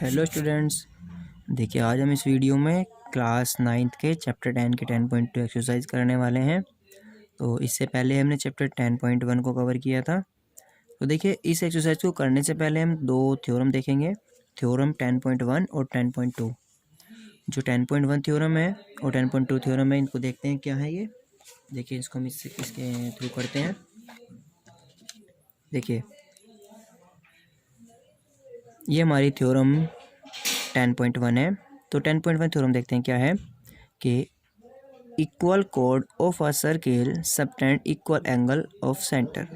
Hello students. देखिए आज हम इस वीडियो में क्लास 9th के चैप्टर 10 के 10.2 एक्सरसाइज करने वाले हैं। तो इससे पहले हमने चैप्टर 10.1 को कवर किया था। तो देखिए इस एक्सरसाइज को करने से पहले हम दो थ्योरम देखेंगे, थ्योरम 10.1 और 10.2। जो 10.1 थ्योरम है और 10.2 थ्योरम है, इनको देखते हैं क्या है ये। देखिए इसको हम इसके थ्रू करते हैं। देखिए ये हमारी थ्योरम 10.1 है। तो 10.1 थ्योरम देखते हैं क्या है कि equal code of a circle subtend equal angle of centre.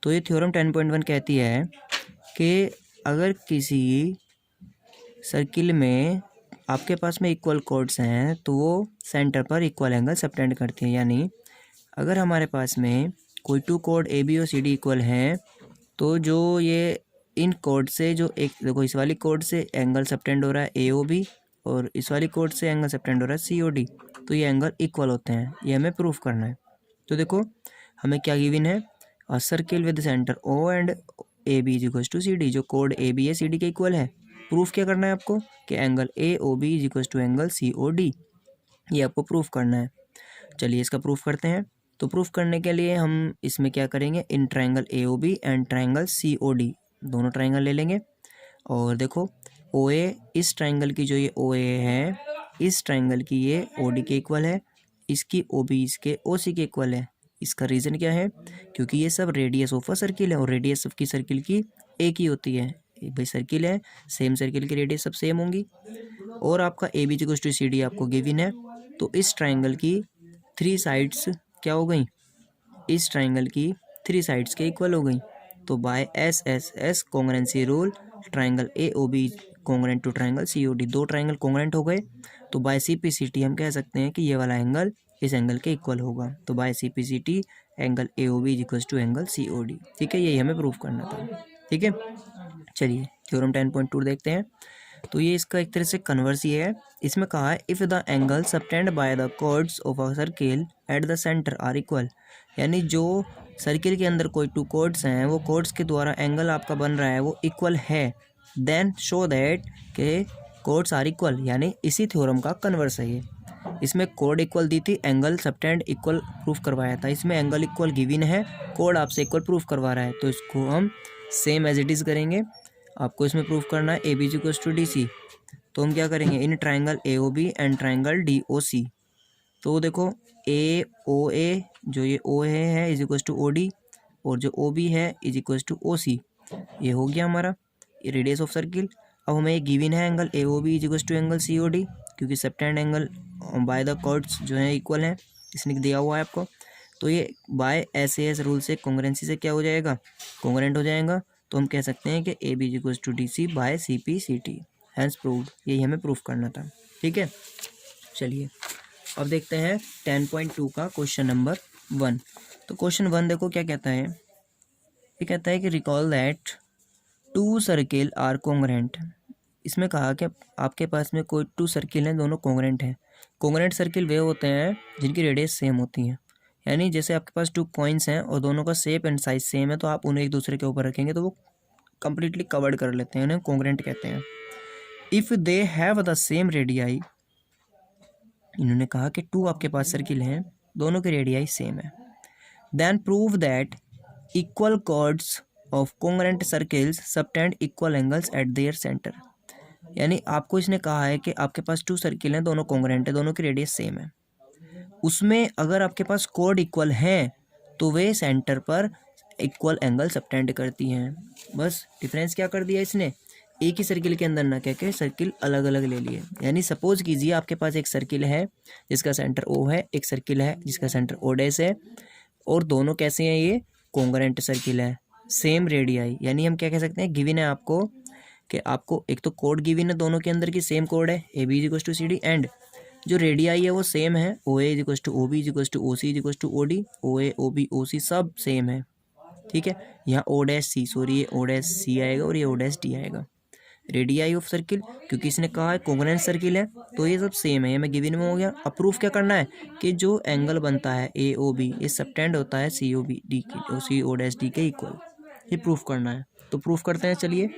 तो ये थ्योरम 10.1 कहती है कि अगर किसी सर्किल में आपके पास में इक्वल कोड्स हैं तो वो सेंटर पर इक्वल एंगल सबटेंड करती हैं। यानी अगर हमारे पास में कोई टू कोड ए बी और सी डी इक्वल हैं तो जो ये इन कोड से जो एक देखो इस वाली कोड से एंगल सबटेंड हो रहा है ए ओ बी और इस वाली कोड से एंगल सबटेंड हो रहा है सी ओ डी, तो ये एंगल इक्वल होते हैं। ये हमें प्रूफ करना है। तो देखो हमें क्या गिवन है, a circle with centre O and A B is equal to C D. जो कोड ए बी है सी डी के इक्वल है। प्रूफ क्या करना है आपको कि angle A O B is equal to angle C O D, ये आपको प्रूफ करना है। चलिए इसका प्रूफ करते हैं। तो प्रूफ करने के लिए हम इसमें क्या करेंगे, in triangle A O B and triangle C O D दोनों ट्रायंगल ले लेंगे। और देखो ओ ए, इस ट्रायंगल की जो ये ओ ए है इस ट्रायंगल की ये ओ डी के इक्वल है, इसकी ओ बी इसके ओ सी के इक्वल है। इसका रीज़न क्या है, क्योंकि ये सब रेडियस ऑफ अ सर्किल है और रेडियस ऑफ की सर्किल की एक ही होती है। भाई सर्किल है, सेम सर्किल की रेडियस सब सेम होंगी। और आपका A B equal to C D आपको गिवन है। तो इस ट्रायंगल की थ्री साइड्स क्या हो गई, इस ट्रायंगल की थ्री साइड्स के इक्वल हो गई। तो by S S S congruency rule triangle A O B congruent to triangle C O D, दो ट्रायंगल कॉन्ग्रेंट हो गए। तो by C P C T हम कह सकते हैं कि ये वाला एंगल इस एंगल के इक्वल होगा। तो by C P C T angle A O B is equal to angle C O D. ठीक है, यही हमें प्रूफ करना था। ठीक है, चलिए थ्योरम 10.2 देखते हैं। तो ये इसका एक तरह से कन्वर्स ही है। इसमें कहा है if the angle subtended by the chords of a circle at the centre are equal. यानी जो सर्किल के अंदर कोई टू कोड्स हैं वो कोड्स के द्वारा एंगल आपका बन रहा है वो इक्वल है, देन शो दैट के कोड्स आर इक्वल। यानी इसी थ्योरम का कन्वर्स है ये। इसमें कोड इक्वल दी थी, एंगल सबटेंड इक्वल प्रूफ करवाया था। इसमें एंगल इक्वल गिवन है, कोड आपसे इक्वल प्रूफ करवा रहा है। तो इसको हम सेम एज इट इज़ करेंगे। आपको इसमें प्रूफ करना है A B is equal to D C. तो हम क्या करेंगे, in triangle A O B and triangle D O C. तो देखो ए ओ ए, जो ये ओ है is equal to O D और जो ओ बी है is equal to O C. ये हो गया हमारा रेडियस ऑफ सर्किल। अब हमें गिवन है angle A O B is equal to angle C O D, क्योंकि subtended angle by the chords जो है इक्वल है, इसने दिया हुआ है आपको। तो ये bye S A S rule से कॉन्ग्रेंसी से क्या हो जाएगा, कॉन्ग्रेंट हो जाएगा। तो हम कह सकते हैं कि A B is equal to D C by C P C T, hence proved. यही हमें प्रूफ करना था। ठीक है, चलिए अब देखते हैं 10.2 का क्वेश्चन नंबर 1। तो क्वेश्चन 1 देखो क्या कहता है, ये कहता है कि recall that two circle are congruent. इसमें कहा कि आपके पास में कोई टू सर्किल हैं, दोनों कॉन्ग्रेंट हैं। कॉन्ग्रेंट सर्किल वे होते हैं जिनकी रेडियस सेम होती है। यानी जैसे आपके पास टू कॉइन्स हैं और दोनों का शेप एंड साइज सेम है, तो आप उन्हें एक दूसरे के ऊपर रखेंगे तो वो कंप्लीटली कवर्ड कर लेते हैं, उन्हें कॉन्ग्रेंट कहते हैं। If they have the same radii, इन्होंने कहा कि टू आपके पास सर्किल हैं, दोनों के रेडियाई सेम है, then prove that equal chords of congruent circles subtend equal angles at their centre. यानी आपको इसने कहा है कि आपके पास टू सर्किल हैं, दोनों कॉन्ग्रेंट है, दोनों की रेडियस सेम है। उसमें अगर आपके पास कोड इक्वल हैं तो वे सेंटर पर इक्वल एंगल सबटेंड करती हैं। बस डिफरेंस क्या कर दिया इसने, एक ही सर्किल के अंदर ना कह के सर्किल अलग अलग ले लिए। यानी सपोज कीजिए आपके पास एक सर्किल है जिसका सेंटर ओ है, एक सर्किल है जिसका सेंटर ओ डैश है, और दोनों कैसे हैं, ये कॉन्ग्रेंट सर्किल है, सेम रेडियाई। यानी हम क्या कह सकते हैं, गिवन है आपको कि आपको एक तो कोड गिवन है, दोनों के अंदर की सेम कोड है A B is equal to C D, and जो रेडियाई है वो सेम है, O A is equal to O B is equal to O C is equal to O D, O A O B O C सब same है। ठीक है, यहाँ ओ dash सी, sorry ये ओ डैश सी आएगा और ये ओ डैश डी आएगा। रेडियाई ऑफ सर्किल, क्योंकि इसने कहा है कॉन्ग्रेंट सर्किल है तो ये सब सेम है, ये मैं गिवन में हो गया। अब प्रूफ क्या करना है कि जो एंगल बनता है ए ओ बी ये सबटेंड होता है सी ओ बी डी के, सी ओ डैश डी के इक्वल, ये प्रूफ करना है। तो प्रूफ करते हैं, चलिए।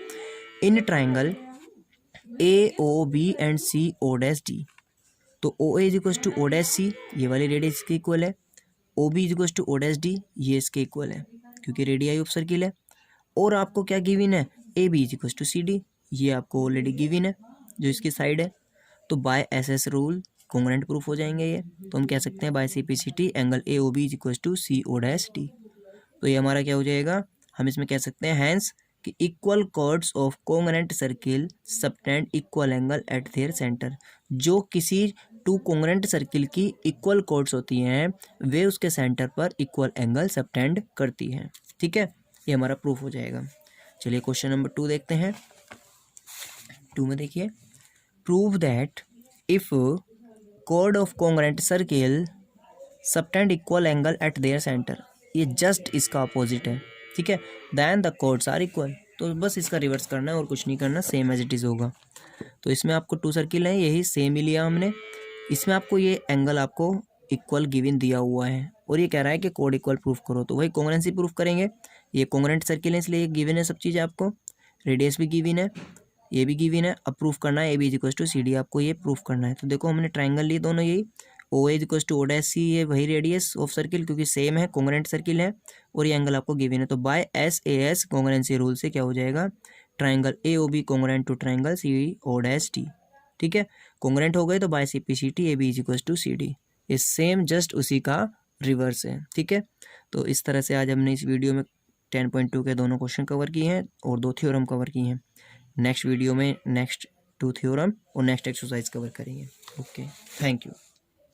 In triangle A O B and C O dash D. तो O A is equal to O dash C, ये वाली रेडियस इसके इक्वल है। O B is equal to O dash D, ये इसके इक्वल है क्योंकि रेडियाई ऑफ सर्किल है। और आपको क्या गिवन है, A B is equal to C D, ये आपको ऑलरेडी गिवन है जो इसकी साइड है। तो by S S rule congruent proof हो जाएंगे ये। तो हम कह सकते हैं by simplicity angle A O B is equal to C O dash D. तो ये हमारा क्या हो जाएगा, हम इसमें कह सकते हैं हैंस कि equal chords of congruent circle subtend equal angle at their centre. जो किसी टू कॉन्ग्रुएंट सर्किल की इक्वल कॉर्ड्स होती हैं वे उसके सेंटर पर इक्वल एंगल सबटेंड करती हैं। ठीक है, ये हमारा प्रूफ हो जाएगा। चलिए क्वेश्चन नंबर 2 देखते हैं। 2 में देखिए, prove that if chord of congruent circle subtend equal angle at their center, ये जस्ट इसका अपोजिट है। ठीक है, then the chords are equal। तो बस इसका रिवर्स करना है और कुछ नहीं करना, सेम एज इट इज़ होगा। तो इसमें आपको 2 सर्किल हैं, यही सेम ही लिया हमने। इसमें आपको ये एंगल आपको इक्वल गिवन दिया हुआ है और ये कह रहा है कि कोड इक्वल प्रूफ करो, तो वही कॉन्ग्रुएंसी प्रूफ करेंगे। ये कॉन्ग्रुएंट सर्किल है इसलिए ये गिवन है, सब चीज़ें आपको, रेडियस भी गिवन है, ये भी गिवन है। अब प्रूफ करना है A B is equal to C D, आपको ये प्रूफ करना है। तो देखो हमने ट्राइंगल लिए दोनों, यही O is equal to O dash C, ये वही रेडियस ऑफ सर्किल क्योंकि सेम है, कॉन्ग्रुएंट सर्किल है और ये एंगल आपको गिवन है। तो by S A S congruency rule से क्या हो जाएगा, triangle A O B congruent to triangle C O dash D. ठीक है, कॉन्ग्रुएंट हो गए तो by simplicity A B is equal to C D, ये सेम जस्ट उसी का रिवर्स है। ठीक है, तो इस तरह से आज हमने इस वीडियो में 10.2 के दोनों क्वेश्चन कवर किए हैं और 2 थ्योरम कवर किए हैं। नेक्स्ट वीडियो में नेक्स्ट 2 थ्योरम और नेक्स्ट एक्सरसाइज कवर करेंगे। Okay, thank you.